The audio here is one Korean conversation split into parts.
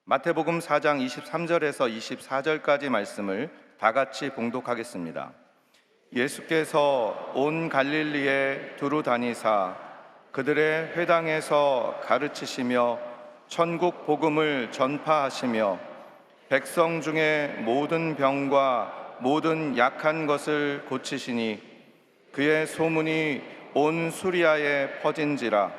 마태복음 4장 23절에서 24절까지 말씀을 다 같이 봉독하겠습니다. 예수께서 온 갈릴리에 두루 다니사 그들의 회당에서 가르치시며 천국 복음을 전파하시며 백성 중에 모든 병과 모든 약한 것을 고치시니 그의 소문이 온 수리아에 퍼진지라.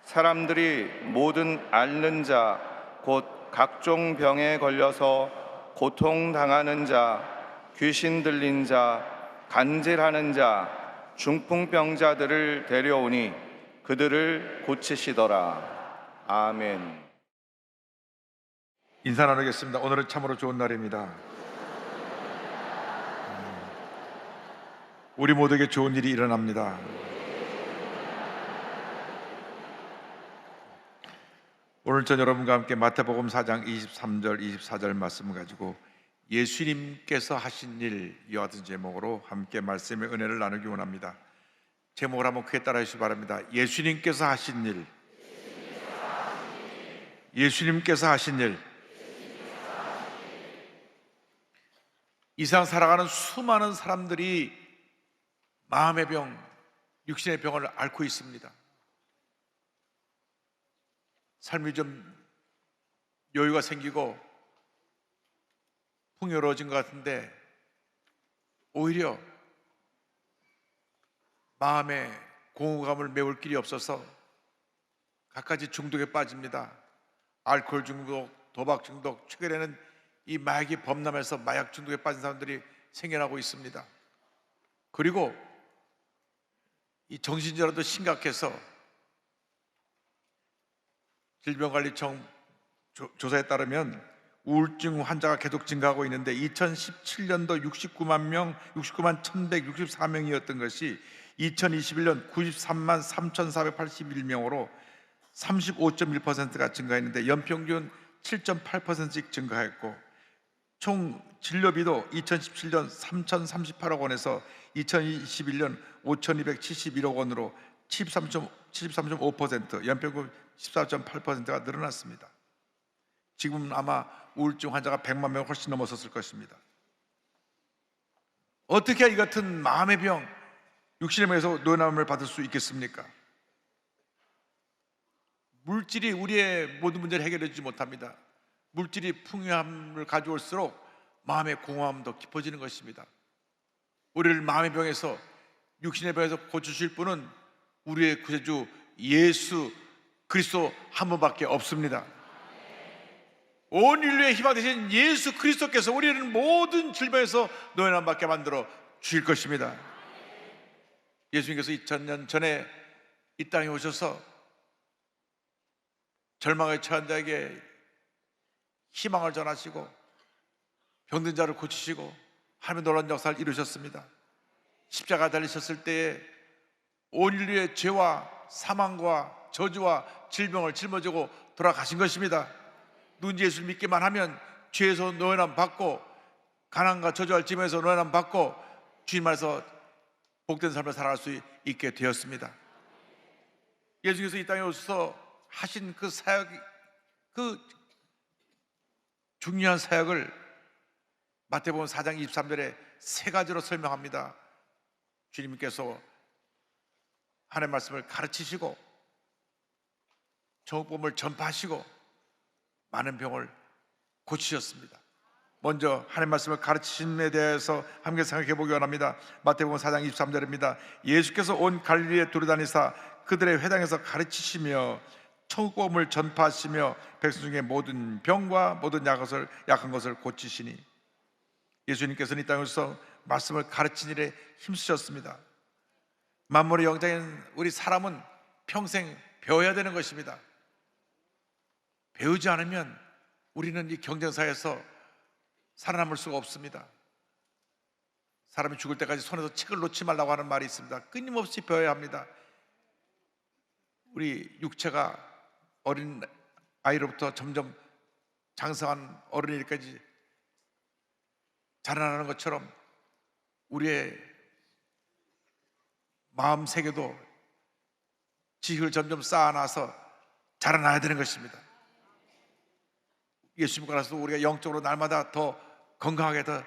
사람들이 모든 앓는 자 곧 각종 병에 걸려서 고통당하는 자, 귀신 들린 자, 간질하는 자, 중풍병자들을 데려오니 그들을 고치시더라. 아멘. 인사 나누겠습니다. 오늘은 참으로 좋은 날입니다. 우리 모두에게 좋은 일이 일어납니다. 오늘 전 여러분과 함께 마태복음 4장 23절, 24절 말씀을 가지고 예수님께서 하신 일, 이와 같은 제목으로 함께 말씀의 은혜를 나누기 원합니다. 제목을 한번 크게 따라 주시기 바랍니다. 예수님께서 하신 일, 예수님께서 하신 일. 이 세상 살아가는 수많은 사람들이 마음의 병, 육신의 병을 앓고 있습니다. 삶이 좀 여유가 생기고 풍요로워진 것 같은데 오히려 마음의 공허감을 메울 길이 없어서 갖가지 중독에 빠집니다. 알코올 중독, 도박 중독, 최근에는 이 마약이 범람해서 마약 중독에 빠진 사람들이 생겨나고 있습니다. 그리고 이 정신질환도 심각해서 질병관리청 조사에 따르면 우울증 환자가 계속 증가하고 있는데 2017년도 69만 1164명이었던 것이 2021년 93만 3,481명으로 35.1%가 증가했는데 연평균 7.8%씩 증가했고, 총 진료비도 2017년 3,038억 원에서 2021년 5,271억 원으로 73.5%, 연평균 14.8%가 늘어났습니다. 지금 아마 우울증 환자가 100만 명 훨씬 넘어섰을 것입니다. 어떻게 이 같은 마음의 병, 육신의 병에서 노연함을 받을 수 있겠습니까? 물질이 우리의 모든 문제를 해결해 주지 못합니다. 물질이 풍요함을 가져올수록 마음의 공허함도 깊어지는 것입니다. 우리를 마음의 병에서, 육신의 병에서 고쳐주실 분은 우리의 구세주 예수 그리스도 한 분밖에 없습니다. 온 인류의 희망 되신 예수 그리스도께서 우리를 모든 질병에서 노연함 받게 만들어 주실 것입니다. 예수님께서 2000년 전에 이 땅에 오셔서 절망에 처한 자에게 희망을 전하시고 병든 자를 고치시고 하나님의 놀라운 역사를 이루셨습니다. 십자가 달리셨을 때에 온 인류의 죄와 사망과 저주와 질병을 짊어지고 돌아가신 것입니다. 누군지 예수를 믿기만 하면 죄에서 노연함 받고 가난과 저주할 짐에서 노연함 받고 주님 안에서 복된 삶을 살아갈 수 있게 되었습니다. 예수께서 이 땅에 오셔서 하신 그 사역, 그 중요한 사역을 마태복음 4장 23절에 세 가지로 설명합니다. 주님께서 하나님의 말씀을 가르치시고 정복음을 전파하시고 많은 병을 고치셨습니다. 먼저 하나님의 말씀을 가르치심에 대해서 함께 생각해 보기 원합니다. 마태복음 4장 23절입니다. 예수께서 온 갈릴리에 두루다니사 그들의 회당에서 가르치시며 천국복음을 전파하시며 백성 중에 모든 병과 모든 약한 것을 고치시니, 예수님께서는 이 땅에서 말씀을 가르친 일에 힘쓰셨습니다. 만물의 영장인 우리 사람은 평생 배워야 되는 것입니다. 배우지 않으면 우리는 이 경쟁사에서 살아남을 수가 없습니다. 사람이 죽을 때까지 손에서 책을 놓지 말라고 하는 말이 있습니다. 끊임없이 배워야 합니다. 우리 육체가 어린 아이로부터 점점 장성한 어른이기까지 자라나는 것처럼 우리의 마음 세계도 지식을 점점 쌓아놔서 자라나야 되는 것입니다. 예수님과 나서 우리가 영적으로 날마다 더 건강하게 더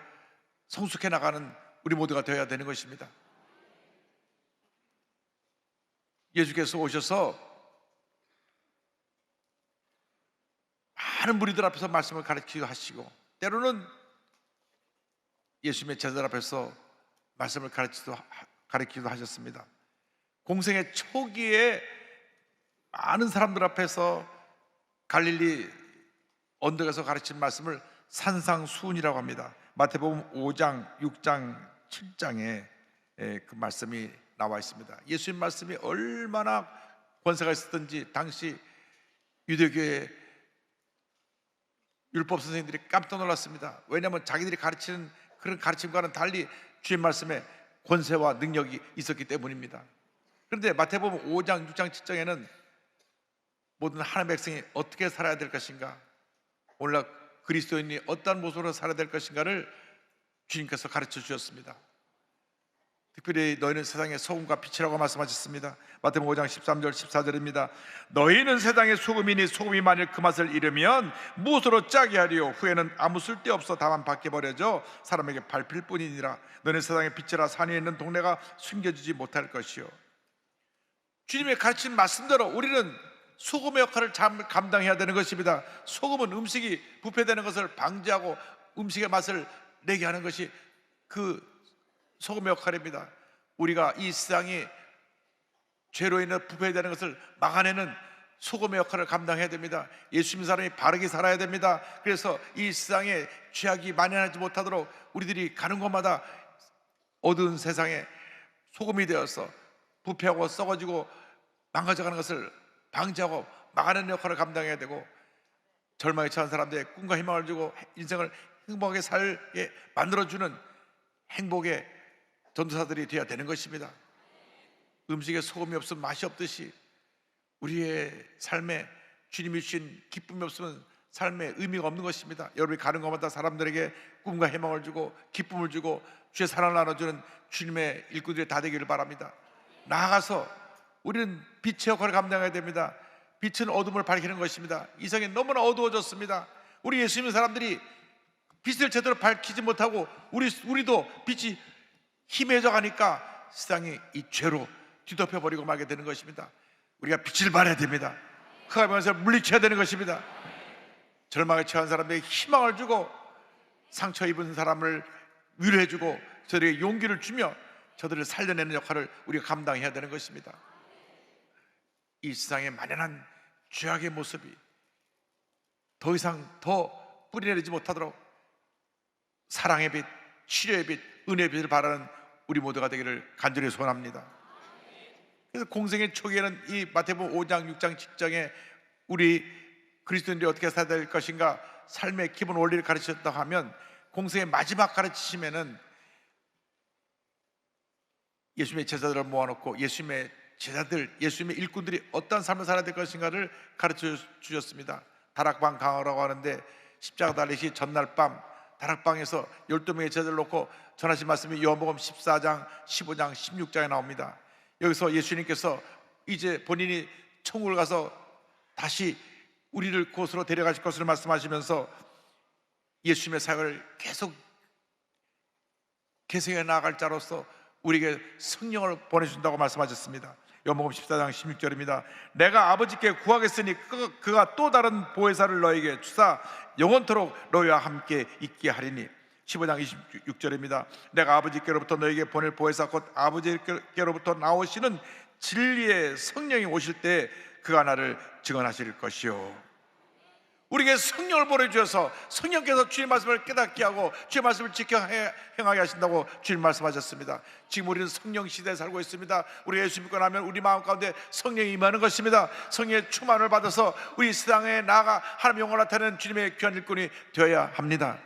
성숙해 나가는 우리 모두가 되어야 되는 것입니다. 예수께서 오셔서 많은 무리들 앞에서 말씀을 가르치기도 하시고, 때로는 예수님의 제자들 앞에서 말씀을 가르치기도 하셨습니다. 공생의 초기에 많은 사람들 앞에서 갈릴리 언덕에서 가르친 말씀을 산상수훈이라고 합니다. 마태복음 5장, 6장, 7장에 그 말씀이 나와 있습니다. 예수님 말씀이 얼마나 권세가 있었던지 당시 유대교의 율법 선생님들이 깜짝 놀랐습니다. 왜냐하면 자기들이 가르치는 그런 가르침과는 달리 주님 말씀에 권세와 능력이 있었기 때문입니다. 그런데 마태복음 5장, 6장, 7장에는 모든 하나님의 백성이 어떻게 살아야 될 것인가, 오늘날 그리스도인이 어떠한 모습으로 살아야 될 것인가를 주님께서 가르쳐 주셨습니다. 특별히 너희는 세상의 소금과 빛이라고 말씀하셨습니다. 마태복음 5장 13절 14절입니다. 너희는 세상의 소금이니 소금이 만일 그 맛을 잃으면 무엇으로 짜게 하리요? 후에는 아무 쓸데없어 다만 밖에 버려져 사람에게 밟힐 뿐이니라. 너희는 세상의 빛이라 산 위에 있는 동네가 숨겨지지 못할 것이요. 주님의 가르친 말씀대로 우리는 소금의 역할을 잘 감당해야 되는 것입니다. 소금은 음식이 부패되는 것을 방지하고 음식의 맛을 내게 하는 것이 그 소금의 역할입니다. 우리가 이 세상이 죄로 인해 부패되는 것을 막아내는 소금의 역할을 감당해야 됩니다. 예수 믿는 사람이 바르게 살아야 됩니다. 그래서 이 세상에 죄악이 만연하지 못하도록 우리들이 가는 곳마다 어두운 세상에 소금이 되어서 부패하고 썩어지고 망가져가는 것을 방지하고 막아내는 역할을 감당해야 되고, 절망에 처한 사람들의 꿈과 희망을 주고 인생을 행복하게 살게 만들어주는 행복의 전도사들이 되어야 되는 것입니다. 음식에 소금이 없으면 맛이 없듯이 우리의 삶에 주님이 주신 기쁨이 없으면 삶에 의미가 없는 것입니다. 여러분이 가는 곳마다 사람들에게 꿈과 희망을 주고 기쁨을 주고 주의 사랑을 나눠주는 주님의 일꾼들이 다 되기를 바랍니다. 나아가서 우리는 빛의 역할을 감당해야 됩니다. 빛은 어둠을 밝히는 것입니다. 이 세상이 너무나 어두워졌습니다. 우리 예수 믿는 사람들이 빛을 제대로 밝히지 못하고 우리도 빛이 희미해져 가니까 세상이 이 죄로 뒤덮여버리고 말게 되는 것입니다. 우리가 빛을 발해야 됩니다. 흑암에서 물리쳐야 되는 것입니다. 절망에 처한 사람들에게 희망을 주고 상처 입은 사람을 위로해주고 저들에게 용기를 주며 저들을 살려내는 역할을 우리가 감당해야 되는 것입니다. 이 세상에 만연한 죄악의 모습이 더 이상 더 뿌리내리지 못하도록 사랑의 빛, 치료의 빛, 은혜의 빛을 바라는 우리 모두가 되기를 간절히 소원합니다. 그래서 공생의 초기에는 이 마태복음 5장, 6장, 7장에 우리 그리스도인들이 어떻게 살아야 될 것인가, 삶의 기본 원리를 가르치셨다고 하면, 공생의 마지막 가르치심에는 예수님의 제자들을 모아놓고 예수님의 제자들, 예수님의 일꾼들이 어떤 삶을 살아야 될 것인가를 가르쳐 주셨습니다. 다락방 강화라고 하는데, 십자가 달리시 전날 밤 다락방에서 12명의 제자들을 놓고 전하신 말씀이 요한복음 14장, 15장, 16장에 나옵니다. 여기서 예수님께서 이제 본인이 천국을 가서 다시 우리를 그곳으로 데려가실 것을 말씀하시면서 예수님의 사역을 계속 계승해 나아갈 자로서 우리에게 성령을 보내준다고 말씀하셨습니다. 요한복음 14장 16절입니다. 내가 아버지께 구하겠으니 그가 또 다른 보혜사를 너에게 주사 영원토록 너희와 함께 있게 하리니. 15장 26절입니다. 내가 아버지께로부터 너에게 보낼 보혜사 곧 아버지께로부터 나오시는 진리의 성령이 오실 때 그가 나를 증언하실 것이요. 우리에게 성령을 보내주셔서 성령께서 주의 말씀을 깨닫게 하고 주의 말씀을 지켜 행하게 하신다고 주님 말씀하셨습니다. 지금 우리는 성령 시대에 살고 있습니다. 우리 예수 믿고 나면 우리 마음 가운데 성령이 임하는 것입니다. 성령의 충만을 받아서 우리 세상에 나아가 하나님의 영광을 나타내는 주님의 귀한 일꾼이 되어야 합니다.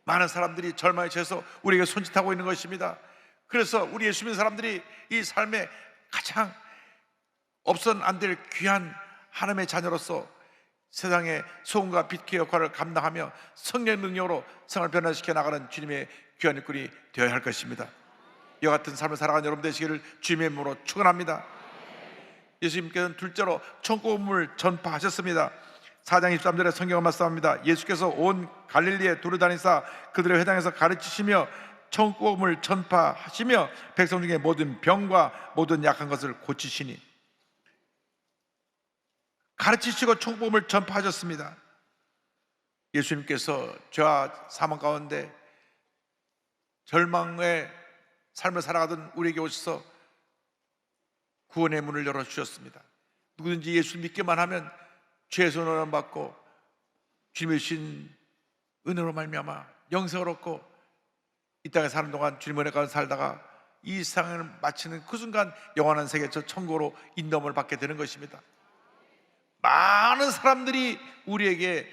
많은 사람들이 절망에 처해서 우리에게 손짓하고 있는 것입니다. 그래서 우리 예수 믿는 사람들이 이 삶에 가장 없어는 안 될 귀한 하나님의 자녀로서 세상의 소금과 빛의 역할을 감당하며 성령의 능력으로 세상을 변화시켜 나가는 주님의 귀한 일꾼이 되어야 할 것입니다. 이와 같은 삶을 살아가는 여러분 되시기를 주님의 이름으로 축원합니다. 예수님께서는 둘째로 천국을 전파하셨습니다. 4장 23절에 성경을 말씀합니다. 예수께서 온 갈릴리에 두루다니사 그들의 회당에서 가르치시며 천국복음을 전파하시며 백성 중에 모든 병과 모든 약한 것을 고치시니, 가르치시고 천국복음을 전파하셨습니다. 예수님께서 죄와 사망 가운데 절망의 삶을 살아가던 우리에게 오셔서 구원의 문을 열어주셨습니다. 누구든지 예수 믿기만 하면 죄에서 은혜를 받고 주님의 주신 은혜로 말미암아 영생을 얻고 이 땅에 사는 동안 주님의 은혜 가운데 살다가 이 세상을 마치는 그 순간 영원한 세계 저 천국으로 인도함을 받게 되는 것입니다. 많은 사람들이 우리에게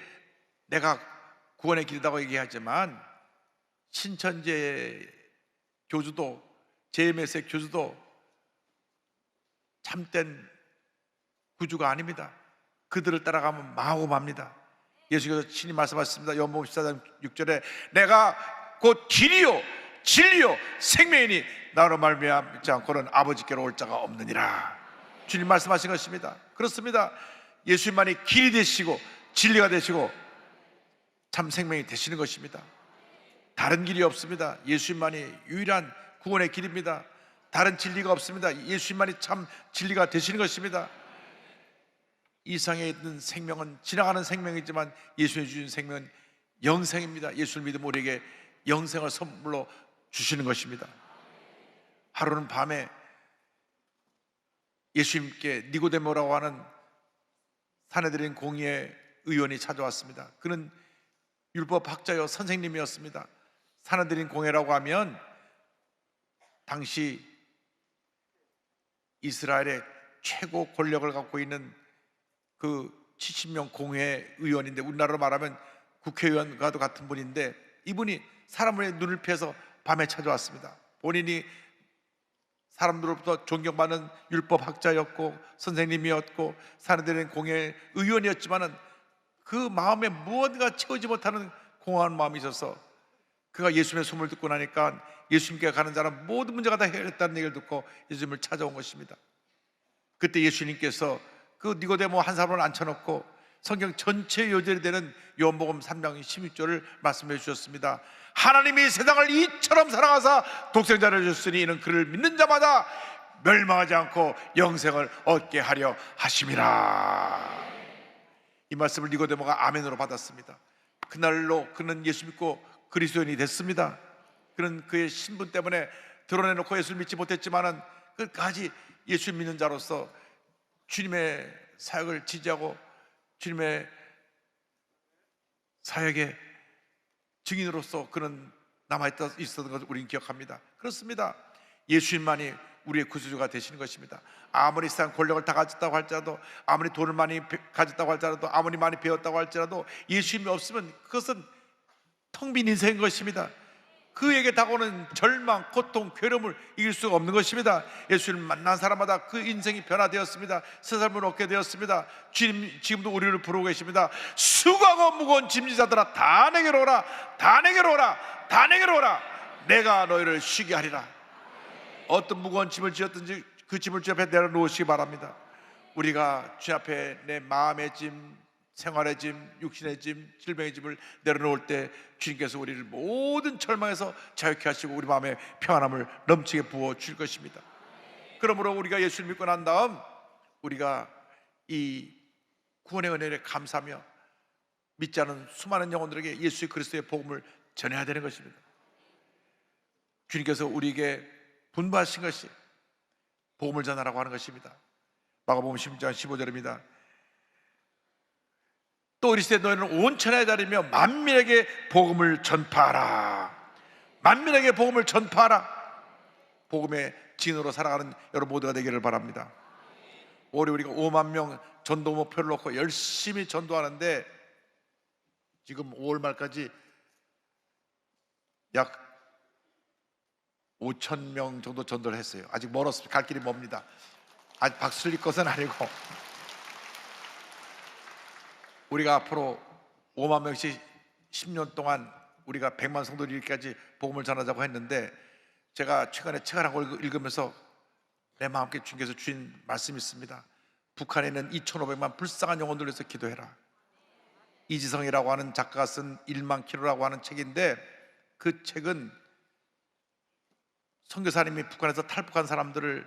내가 구원의 길이라고 얘기하지만 신천지 교주도 JMS의 교주도 참된 구주가 아닙니다. 그들을 따라가면 마오마입니다. 예수께서 친히 말씀하셨습니다. 요한복음 14장 6절에 내가 곧 길이요 진리요 생명이니 나로 말미암지 않고는 아버지께로 올 자가 없느니라. 주님 말씀하신 것입니다. 그렇습니다. 예수님만이 길이 되시고 진리가 되시고 참 생명이 되시는 것입니다. 다른 길이 없습니다. 예수님만이 유일한 구원의 길입니다. 다른 진리가 없습니다. 예수님만이 참 진리가 되시는 것입니다. 이 세상에 있는 생명은 지나가는 생명이지만 예수님이 주신 생명은 영생입니다. 예수를 믿으면 우리에게 영생을 선물로 주시는 것입니다. 하루는 밤에 예수님께 니고데모라고 하는 사내들인 공의의 의원이 찾아왔습니다. 그는 율법학자요 선생님이었습니다. 사내들인 공회라고 하면 당시 이스라엘의 최고 권력을 갖고 있는 그 70명 공회 의원인데, 우리나라로 말하면 국회의원과도 같은 분인데, 이분이 사람의 눈을 피해서 밤에 찾아왔습니다. 본인이 사람들로부터 존경받는 율법학자였고 선생님이었고 사내들인 공회 의원이었지만은 그 마음에 무언가 채우지 못하는 공허한 마음이 있어서 그가 예수님의 소문을 듣고 나니까 예수님께 가는 자는 모든 문제가 다 해결했다는 얘기를 듣고 예수님을 찾아온 것입니다. 그때 예수님께서 그 니고데모 한 사람을 앉혀놓고 성경 전체 요절이 되는 요한복음 3장 16절을 말씀해 주셨습니다. 하나님이 세상을 이처럼 사랑하사 독생자를 주셨으니 이는 그를 믿는 자마다 멸망하지 않고 영생을 얻게 하려 하심이라. 이 말씀을 니고데모가 아멘으로 받았습니다. 그날로 그는 예수 믿고 그리스도인이 됐습니다. 그는 그의 신분 때문에 드러내놓고 예수를 믿지 못했지만은 끝까지 예수 믿는 자로서 주님의 사역을 지지하고 주님의 사역의 증인으로서 그는 남아있었던 것을 우리는 기억합니다. 그렇습니다. 예수님만이 우리의 구주가 되시는 것입니다. 아무리 세상 권력을 다 가졌다고 할지라도, 아무리 돈을 많이 가졌다고 할지라도, 아무리 많이 배웠다고 할지라도 예수님이 없으면 그것은 텅 빈 인생인 것입니다. 그에게 다가오는 절망, 고통, 괴로움을 이길 수가 없는 것입니다. 예수를 만난 사람마다 그 인생이 변화되었습니다. 새 삶을 얻게 되었습니다. 주님 지금도 우리를 부르고 계십니다. 수고하고 무거운 짐지자들아 다 내게로 오라, 다 내게로 오라, 다 내게로 오라. 내가 너희를 쉬게 하리라. 어떤 무거운 짐을 지었든지 그 짐을 주 앞에 내려놓으시기 바랍니다. 우리가 주 앞에 내 마음의 짐, 생활의 짐, 육신의 짐, 질병의 짐을 내려놓을 때 주님께서 우리를 모든 절망에서 자유케 하시고 우리 마음에 평안함을 넘치게 부어줄 것입니다. 그러므로 우리가 예수를 믿고 난 다음 우리가 이 구원의 은혜를 감사하며 믿지 않은 수많은 영혼들에게 예수 그리스도의 복음을 전해야 되는 것입니다. 주님께서 우리에게 분부하신 것이 복음을 전하라고 하는 것입니다. 마가복음 16장 15절입니다. 또 이르시되 너희는 온 천하에 다니며 만민에게 복음을 전파하라. 만민에게 복음을 전파하라. 복음의 진으로 살아가는 여러분 모두가 되기를 바랍니다. 올해 우리가 5만 명 전도 목표를 놓고 열심히 전도하는데 지금 5월 말까지 약 5천 명 정도 전도를 했어요. 아직 멀었습니다. 갈 길이 멉니다. 아직 박수 칠 것은 아니고 우리가 앞으로 5만 명씩 10년 동안 우리가 100만 성도를 이르기까지 복음을 전하자고 했는데, 제가 최근에 책을 한 걸 읽으면서 내 마음께 주님께서 주신 말씀이 있습니다. 북한에 있는 2,500만 불쌍한 영혼들을 위해서 기도해라. 이지성이라고 하는 작가가 쓴 1만 킬로라고 하는 책인데, 그 책은 선교사님이 북한에서 탈북한 사람들을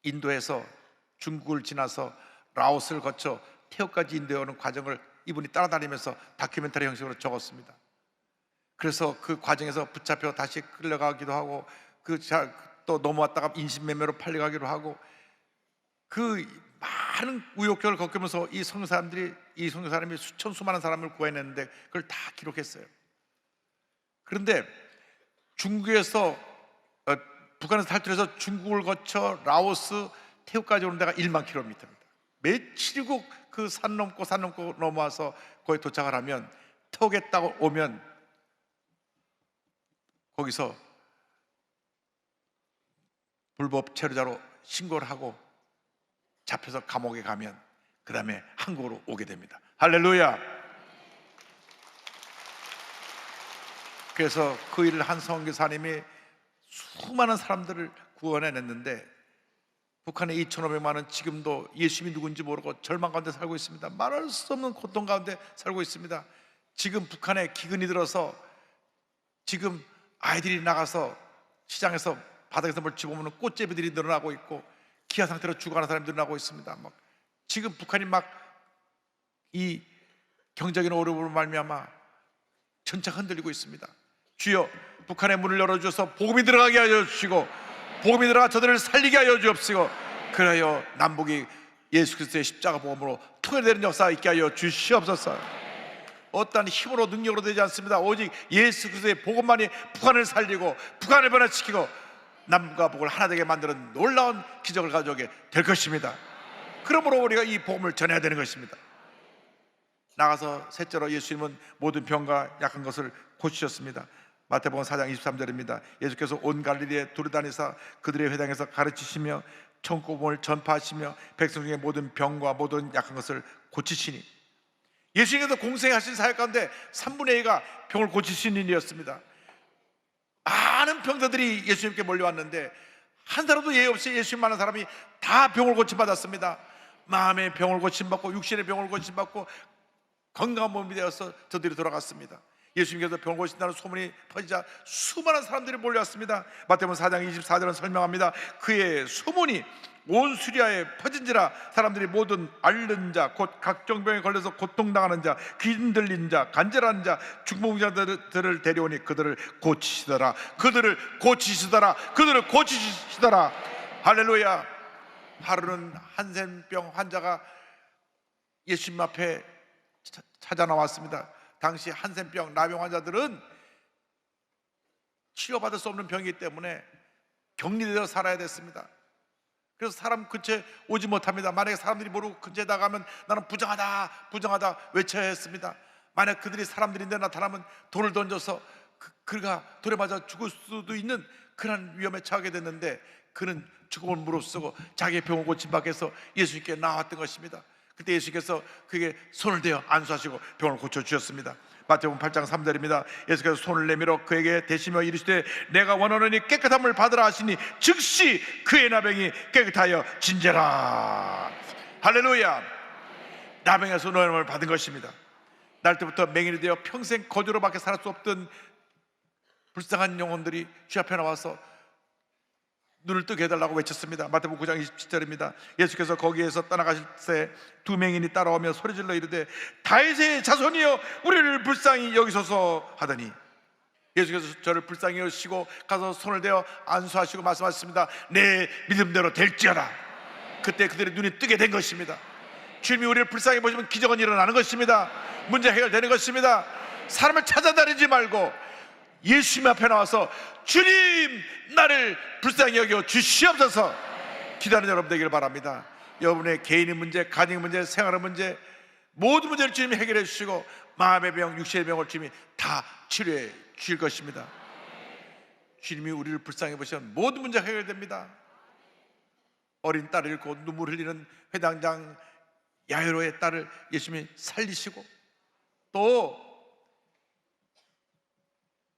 인도해서 중국을 지나서 라오스를 거쳐 태국까지 인도해오는 과정을 이분이 따라다니면서 다큐멘터리 형식으로 적었습니다. 그래서 그 과정에서 붙잡혀 다시 끌려가기도 하고, 또 넘어왔다가 인신매매로 팔려가기도 하고, 그 많은 우여곡절을 겪으면서 이 선교사님이 수많은 사람을 구해냈는데 그걸 다 기록했어요. 그런데 중국에서 북한에서 탈출해서 중국을 거쳐 라오스, 태국까지 오는 데가 1만 킬로미터입니다. 며칠이고 그 산 넘고 넘어와서 거기 도착을 하면, 태국에 딱 오면 거기서 불법 체류자로 신고를 하고 잡혀서 감옥에 가면 그 다음에 한국으로 오게 됩니다. 할렐루야. 그래서 그 일을 한 선교사님이 수많은 사람들을 구원해냈는데, 북한의 2,500만은 지금도 예수님이 누군지 모르고 절망 가운데 살고 있습니다. 말할 수 없는 고통 가운데 살고 있습니다. 지금 북한에 기근이 들어서 지금 아이들이 나가서 시장에서 바닥에서 뭘 집어먹는 꽃제비들이 늘어나고 있고, 기아 상태로 죽어가는 사람이 늘어나고 있습니다. 지금 북한이 이 경제적인 어려움으로 말미암아 전체가 흔들리고 있습니다. 주여, 북한의 문을 열어주셔서 복음이 들어가게 하여 주시고, 복음이 들어가 저들을 살리게 하여 주옵시고, 그래야 남북이 예수 그리스도의 십자가 복음으로 통일되는 역사가 있게 하여 주시옵소서. 어떠한 힘으로 능력으로 되지 않습니다. 오직 예수 그리스도의 복음만이 북한을 살리고 북한을 변화시키고 남과 북을 하나 되게 만드는 놀라운 기적을 가져오게 될 것입니다. 그러므로 우리가 이 복음을 전해야 되는 것입니다. 나가서 셋째로, 예수님은 모든 병과 약한 것을 고치셨습니다. 마태복음 4장 23절입니다. 예수께서 온 갈릴리에 두루다니사 그들의 회당에서 가르치시며 천국복음을 전파하시며 백성 중에 모든 병과 모든 약한 것을 고치시니, 예수님께서 공생하신 사역 가운데 3분의 2가 병을 고치신 일이었습니다. 많은 병자들이 예수님께 몰려왔는데 한 사람도 예의 없이 예수님 만난 사람이 다 병을 고침받았습니다. 마음의 병을 고침받고 육신의 병을 고침받고 건강한 몸이 되어서 저들이 돌아갔습니다. 예수님께서 병을 고친다는 소문이 퍼지자 수많은 사람들이 몰려왔습니다. 마태복음 4장 24절은 설명합니다. 그의 소문이 온 수리아에 퍼진지라 사람들이 모든 앓는 자, 곧 각종 병에 걸려서 고통당하는 자, 귀 들린 자, 간절한 자, 중풍자들을 데려오니 그들을 고치시더라. 그들을 고치시더라. 그들을 고치시더라. 할렐루야. 하루는 한센병 환자가 예수님 앞에 찾아 나왔습니다. 당시 한센병, 나병 환자들은 치료받을 수 없는 병이기 때문에 격리되어 살아야 됐습니다. 그래서 사람 근처에 오지 못합니다. 만약에 사람들이 모르고 근처에 나가면 나는 부정하다 외쳐야 했습니다. 만약 그들이 사람들인데 나타나면 돌을 던져서 그가 돌에 맞아 죽을 수도 있는 그런 위험에 처하게 됐는데, 그는 죽음을 무릅쓰고 자기의 병을 고침받기 위해서 예수님께 나왔던 것입니다. 그때 예수께서 그에게 손을 대어 안수하시고 병을 고쳐주셨습니다. 마태복음 8장 3절입니다. 예수께서 손을 내밀어 그에게 대시며 이르시되 내가 원하노니 깨끗함을 받으라 하시니 즉시 그의 나병이 깨끗하여 진제라. 할렐루야. 나병에서 노염을 받은 것입니다. 날 때부터 맹인이 되어 평생 거주로 밖에 살 수 없던 불쌍한 영혼들이 주 앞에 나와서 눈을 뜨게 해달라고 외쳤습니다. 마태복음 9장 27절입니다. 예수께서 거기에서 떠나가실 때 두 맹인이 따라오며 소리질러 이르되 다윗의 자손이여 우리를 불쌍히 여기소서 하더니, 예수께서 저를 불쌍히 여기시고 가서 손을 대어 안수하시고 말씀하셨습니다. 내 믿음대로 될지어다. 그때 그들의 눈이 뜨게 된 것입니다. 주님이 우리를 불쌍히 보시면 기적은 일어나는 것입니다. 문제 해결되는 것입니다. 사람을 찾아다니지 말고 예수님 앞에 나와서 주님 나를 불쌍히 여겨 주시옵소서 기도하는 여러분 되기를 바랍니다. 여러분의 개인의 문제, 가정의 문제, 생활의 문제, 모든 문제를 주님이 해결해 주시고 마음의 병, 육신의 병을 주님이 다 치료해 주실 것입니다. 주님이 우리를 불쌍히 보시면 모든 문제가 해결됩니다. 어린 딸을 잃고 눈물 흘리는 회당장 야이로의 딸을 예수님이 살리시고, 또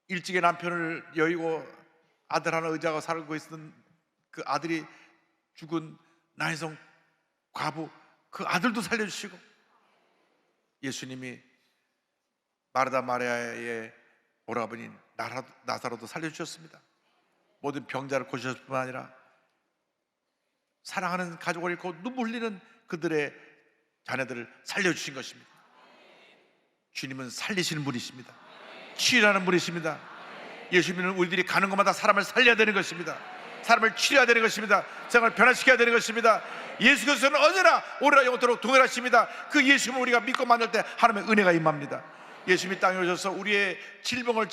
일찍이 남편을 여의고 아들 하나 의지하고 살고 있던 그 아들이 죽은 나인성 과부, 그 아들도 살려주시고, 예수님이 마르다 마리아의 오라버니 나사로도 살려주셨습니다. 모든 병자를 고치셨을 뿐만 아니라 사랑하는 가족을 잃고 눈물 흘리는 그들의 자녀들을 살려주신 것입니다. 주님은 살리시는 분이십니다. 치유하는 분이십니다. 예수님은 우리들이 가는 곳마다 사람을 살려야 되는 것입니다. 사람을 치료해야 되는 것입니다. 세상을 변화시켜야 되는 것입니다. 예수 그리스도는 언제나 오래나 영원토록 동일하십니다. 그 예수님을 우리가 믿고 만날 때 하나님의 은혜가 임합니다. 예수님이 땅에 오셔서 우리의 질병을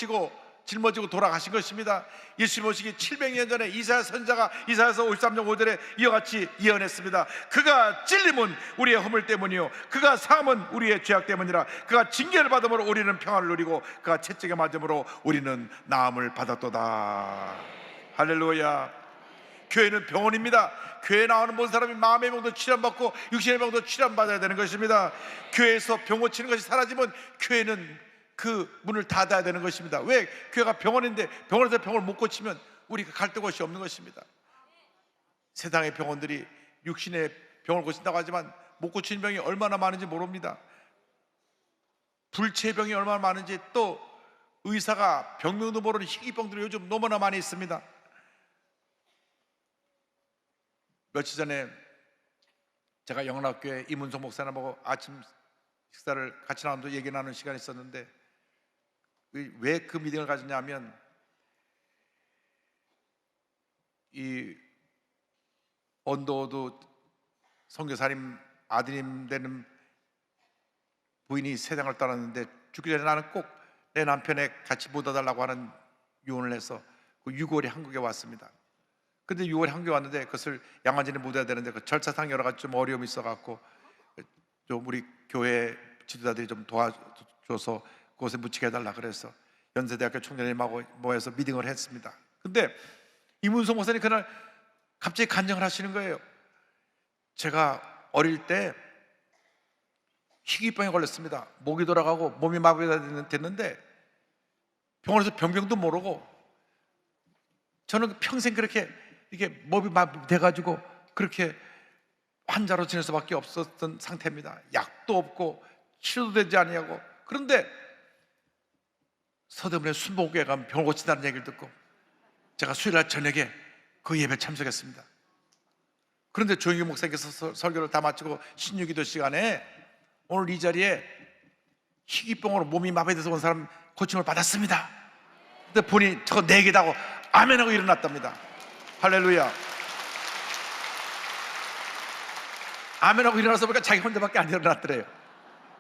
짊어지고 돌아가신 것입니다. 예수님 오시기 700년 전에 이사야 선자가 이사야서 53장 5절에 이와 같이 예언했습니다. 그가 찔림은 우리의 허물 때문이요 그가 상함은 우리의 죄악 때문이라. 그가 징계를 받음으로 우리는 평안을 누리고 그가 채찍에 맞음으로 우리는 나음을 받았도다. 할렐루야. 교회는 병원입니다. 교회에 나오는 모든 사람이 마음의 병도 치료받고 육신의 병도 치료받아야 되는 것입니다. 교회에서 병 고치는 것이 사라지면 교회는 그 문을 닫아야 되는 것입니다. 왜? 교회가 병원인데 병원에서 병을 못 고치면 우리가 갈 곳이 없는 것입니다. 세상의 병원들이 육신의 병을 고친다고 하지만 못 고치는 병이 얼마나 많은지 모릅니다. 불치병이 얼마나 많은지, 또 의사가 병명도 모르는 희귀병들이 요즘 너무나 많이 있습니다. 며칠 전에 제가 영락교회 이문성 목사님하고 아침 식사를 같이 나누면서 얘기 나누는 시간이 있었는데, 왜 그 미팅을 가졌냐면 이 언더우드 선교사님 아드님 되는 부인이 세상을 떠났는데 죽기 전에 나는 꼭 내 남편에 같이 묻어달라고 하는 유언을 해서 그 6월에 한국에 왔습니다. 근데 6월에 한국에 왔는데 그것을 양화진에 묻어야 되는데 그 절차상 여러 가지 좀 어려움이 있어갖고 좀 우리 교회 지도자들이 좀 도와줘서 그곳에 묻히게 해달라 그래서 연세대학교 청년님하고 모여서 미팅을 했습니다. 근데 이문성 목사님 그날 갑자기 간증을 하시는 거예요. 제가 어릴 때 희귀병에 걸렸습니다. 목이 돌아가고 몸이 마비가 됐는데 병원에서 병명도 모르고 저는 평생 그렇게 이게 몸이 마비돼가지고 그렇게 환자로 지낼 수밖에 없었던 상태입니다. 약도 없고 치료도 되지 않냐고. 그런데 서대문에 순복교회 가면 병을 고친다는 얘기를 듣고 제가 수요일날 저녁에 그 예배 참석했습니다. 그런데 조영기 목사님께서 설교를 다 마치고 신유기도 시간에 오늘 이 자리에 희귀병으로 몸이 마비돼서 온 사람 고침을 받았습니다. 근데 본인이 저거 4개다고 아멘하고 일어났답니다. 할렐루야. 아멘하고 일어나서 보니까 자기 혼자밖에 안 일어났더래요.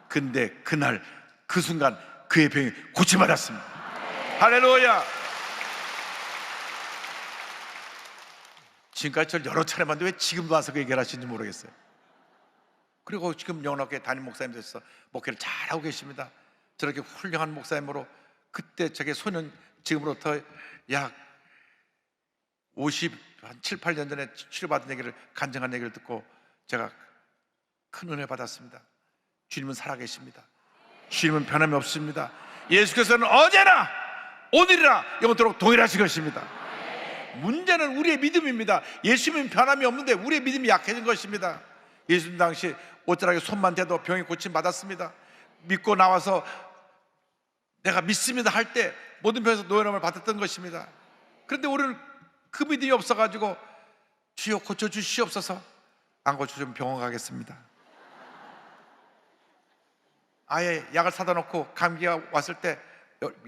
근데 그날 그 순간 그의 병이 고침받았습니다. 할렐루야. 지금까지 저를 여러 차례 봤는데 왜 지금 와서 그 얘기를 하시는지 모르겠어요. 그리고 지금 영락교회 담임 목사님 되셔서 목회를 잘하고 계십니다. 저렇게 훌륭한 목사님으로 그때 저게 소년 지금으로부터 약 57, 8년 전에 치료받은 얘기를 간증한 얘기를 듣고 제가 큰 은혜 받았습니다. 주님은 살아계십니다. 주님은 변함이 없습니다. 예수께서는 어제나 오늘이나 영원토록 동일하신 것입니다. 문제는 우리의 믿음입니다. 예수님은 변함이 없는데 우리의 믿음이 약해진 것입니다. 예수님 당시 옷자락에 손만 대도 병이 고침받았습니다. 믿고 나와서 내가 믿습니다 할 때 모든 병에서 노연함을 받았던 것입니다. 그런데 우리는 그 믿음이 없어가지고 주여 고쳐주시옵소서, 안 고쳐주면 병원 가겠습니다. 아예 약을 사다 놓고 감기가 왔을 때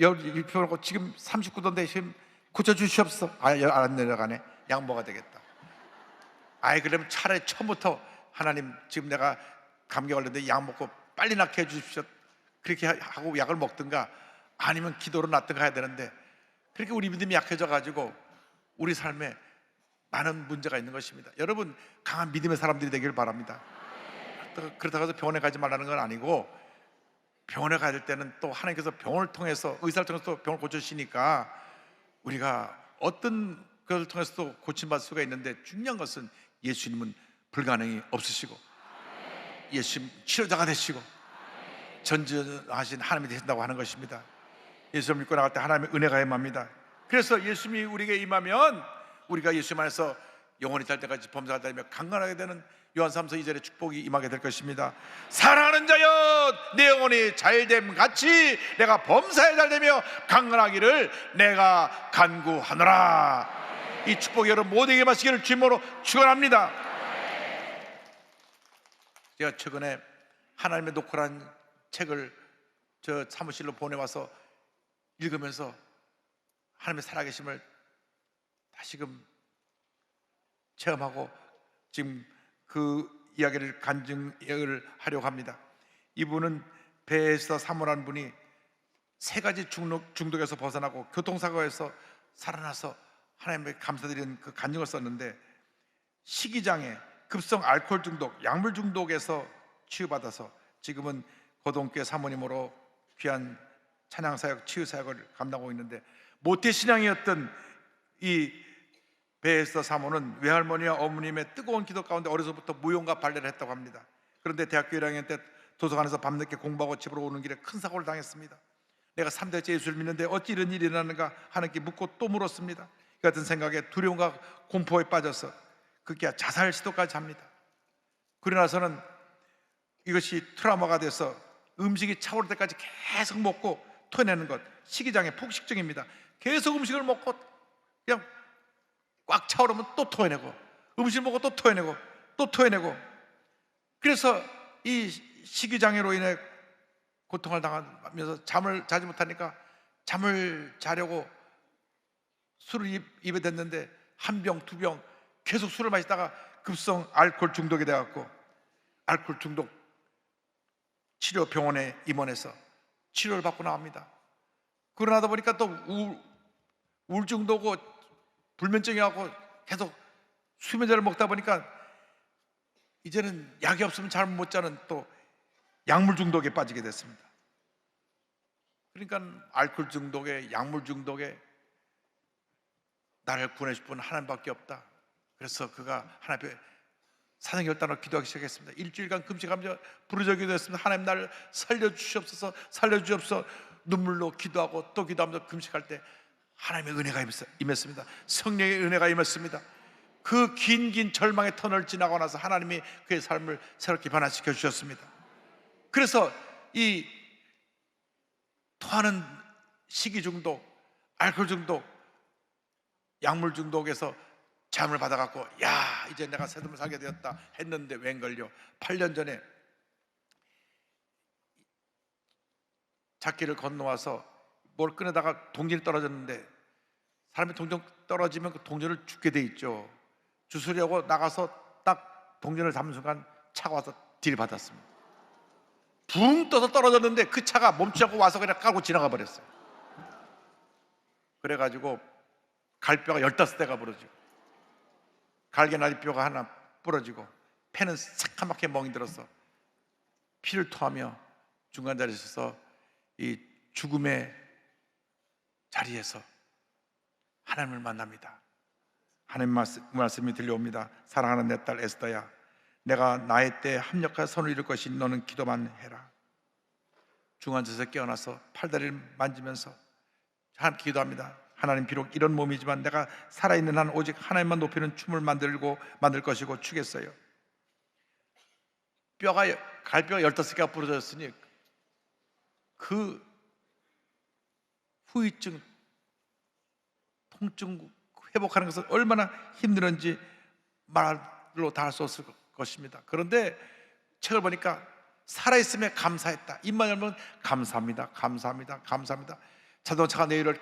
열 펴놓고 지금 39도인데 지금 고쳐주시옵소서, 아예 안 내려가네, 약 먹어야 되겠다. 아예 그러면 차라리 처음부터 하나님 지금 내가 감기 걸렸는데 약 먹고 빨리 낫게 해주십시오, 그렇게 하고 약을 먹든가 아니면 기도로 낫든가 해야 되는데 그렇게 우리 믿음이 약해져 가지고 우리 삶에 많은 문제가 있는 것입니다. 여러분, 강한 믿음의 사람들이 되길 바랍니다. 그렇다고 해서 병원에 가지 말라는 건 아니고, 병원에 가야 될 때는 또 하나님께서 병원을 통해서, 의사를 통해서 또 병을 고쳐주시니까 우리가 어떤 것을 통해서도 고침받을 수가 있는데, 중요한 것은 예수님은 불가능이 없으시고 예수님 치료자가 되시고 전지하신 하나님이 되신다고 하는 것입니다. 예수를 믿고 나갈 때 하나님의 은혜가 임합니다. 그래서 예수님이 우리에게 임하면 우리가 예수님 안에서 영원히 살 때까지 범사가 다니며 강건하게 되는 요한삼서 2절의 축복이 임하게 될 것입니다. 사랑하는 자여, 내 영혼이 잘됨 같이 내가 범사에 잘되며 강건하기를 내가 간구하노라. 이 축복이 여러분 모두에게 마시기를 주님으로 축원합니다. 제가 최근에 하나님의 노크란 책을 저 사무실로 보내와서 읽으면서 하나님의 살아계심을 다시금 체험하고 지금 그 이야기를 간증을 하려고 합니다. 이분은 배에서 사모라는 분이 세 가지 중독에서 벗어나고 교통사고에서 살아나서 하나님께 감사드리는 그 간증을 썼는데, 식이장애, 급성 알코올 중독, 약물 중독에서 치유받아서 지금은 고등교회 사모님으로 귀한 찬양사역, 치유사역을 감당하고 있는데, 모태신앙이었던 이 베에스더 사모는 외할머니와 어머님의 뜨거운 기도 가운데 어려서부터 무용과 발레를 했다고 합니다. 그런데 대학교 1학년 때 도서관에서 밤늦게 공부하고 집으로 오는 길에 큰 사고를 당했습니다. 내가 3대째 예수를 믿는데 어찌 이런 일이 일어나는가 하나님께 묻고 또 물었습니다. 이 같은 생각에 두려움과 공포에 빠져서 그게 자살 시도까지 합니다. 그러고 나서는 이것이 트라우마가 돼서 음식이 차오를 때까지 계속 먹고 토해내는 것, 식이장애, 폭식증입니다. 계속 음식을 먹고 그냥 꽉 차오르면 또 토해내고, 음식 먹고 또 토해내고, 또 토해내고. 그래서 이 식이장애로 인해 고통을 당하면서 잠을 자지 못하니까 잠을 자려고 술을 입에 댔는데 한 병, 두 병 계속 술을 마시다가 급성 알코올 중독이 돼갖고 알코올 중독 치료 병원에 입원해서 치료를 받고 나옵니다. 그러다 보니까 또 우울증도 오고 불면증이 하고 계속 수면제를 먹다 보니까 이제는 약이 없으면 잠을 못 자는 또 약물 중독에 빠지게 됐습니다. 그러니까 알코올 중독에, 약물 중독에 나를 구원해 분 하나님밖에 없다. 그래서 그가 하나님 앞에 사정결단으로 기도하기 시작했습니다. 일주일간 금식하면서 부르짖어 기도했습니다. 하나님 나를 살려주시옵소서, 살려주시옵소서. 눈물로 기도하고 또 기도하면서 금식할 때 하나님의 은혜가 임했습니다. 성령의 은혜가 임했습니다. 그 긴 절망의 터널을 지나고 나서 하나님이 그의 삶을 새롭게 변화시켜 주셨습니다. 그래서 이 토하는 식이 중독, 알코올 중독, 약물 중독에서 잠을 받아갖고 야, 이제 내가 새 삶을 살게 되었다 했는데 웬걸요, 8년 전에 잣길을 건너와서 뭘 꺼내다가 동전이 떨어졌는데, 사람이 동전 떨어지면 그 동전을 죽게 돼 있죠. 주스려고 나가서 딱 동전을 잡는 순간 차가 와서 들이받았습니다. 붕 떠서 떨어졌는데 그 차가 멈추지 않고 와서 그냥 까고 지나가 버렸어요. 그래가지고 갈뼈가 15대가 부러지고 갈개나리뼈가 하나 부러지고 폐는 새까맣게 멍이 들어서 피를 토하며 중간 자리에 서서 이 죽음의 자리에서 하나님을 만납니다. 하나님 말씀이 들려옵니다. 사랑하는 내 딸 에스더야, 내가 나의 때에 합력하여 선을 이룰 것이 너는 기도만 해라. 중환자에서 깨어나서 팔다리를 만지면서 하나님께 기도합니다. 하나님, 비록 이런 몸이지만 내가 살아있는 한 오직 하나님만 높이는 춤을 만들 것이고 추겠어요. 갈뼈가 15개가 부러졌으니 그 후유증, 통증 회복하는 것은 얼마나 힘들었는지 말로 다 할 수 없을 것입니다. 그런데 책을 보니까 살아있음에 감사했다. 입만 열면 감사합니다, 감사합니다, 감사합니다. 자동차가 내 일을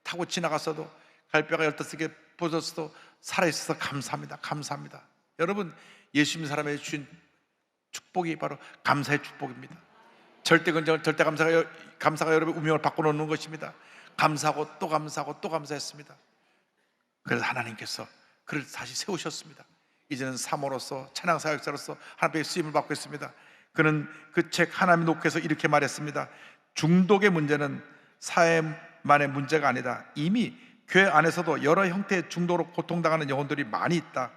타고 지나갔어도 갈뼈가 15개 부서져도 살아있어서 감사합니다, 감사합니다. 여러분, 예수 믿는 사람에게 주신 축복이 바로 감사의 축복입니다. 절대 긍정, 절대 감사가 여러분의 운명을 바꿔놓는 것입니다. 감사하고 또 감사하고 또 감사했습니다. 그래서 하나님께서 그를 다시 세우셨습니다. 이제는 사모로서, 찬양사역자로서 하나님의 쓰임을 받고 있습니다. 그는 그 책 하나님의 녹회에서 이렇게 말했습니다. 중독의 문제는 사회만의 문제가 아니다. 이미 교회 안에서도 여러 형태의 중독으로 고통당하는 영혼들이 많이 있다.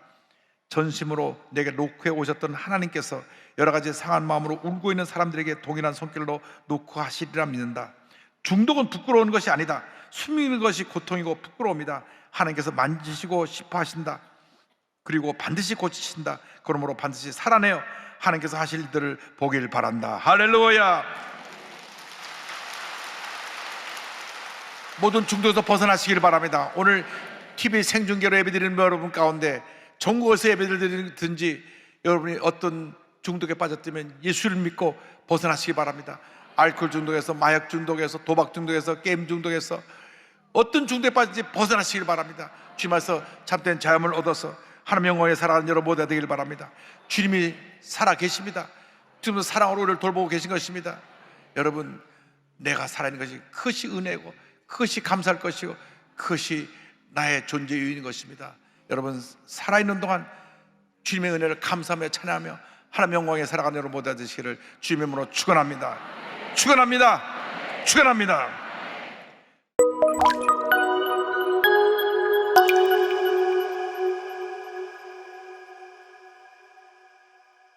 전심으로 내게 녹회에 오셨던 하나님께서 여러 가지 상한 마음으로 울고 있는 사람들에게 동일한 손길로 녹화하시리라 믿는다. 중독은 부끄러운 것이 아니다. 숨기는 것이 고통이고 부끄러움이다. 하나님께서 만지시고 싶어 하신다. 그리고 반드시 고치신다. 그러므로 반드시 살아내어 하나님께서 하실 일들을 보길 바란다. 할렐루야. 모든 중독에서 벗어나시길 바랍니다. 오늘 TV 생중계로 예배드리는 여러분 가운데 전국에서 예배를 드리든지 여러분이 어떤 중독에 빠졌다면 예수를 믿고 벗어나시기 바랍니다. 알코올 중독에서, 마약 중독에서, 도박 중독에서, 게임 중독에서 어떤 중독에 빠진지 벗어나시길 바랍니다. 주님께서 참된 자유함을 얻어서 하나님의 영광에 살아가는 여러분 모두가 되길 바랍니다. 주님이 살아 계십니다. 지금도 사랑으로 우리를 돌보고 계신 것입니다. 여러분, 내가 살아있는 것이 그것이 은혜고 그것이 감사할 것이고 그것이 나의 존재 이유인 것입니다. 여러분, 살아있는 동안 주님의 은혜를 감사하며 찬양하며 하나님의 영광에 살아가는 여러분 모두가 되시기를 주님의 이름으로 축원합니다. 축원합니다. 축원합니다.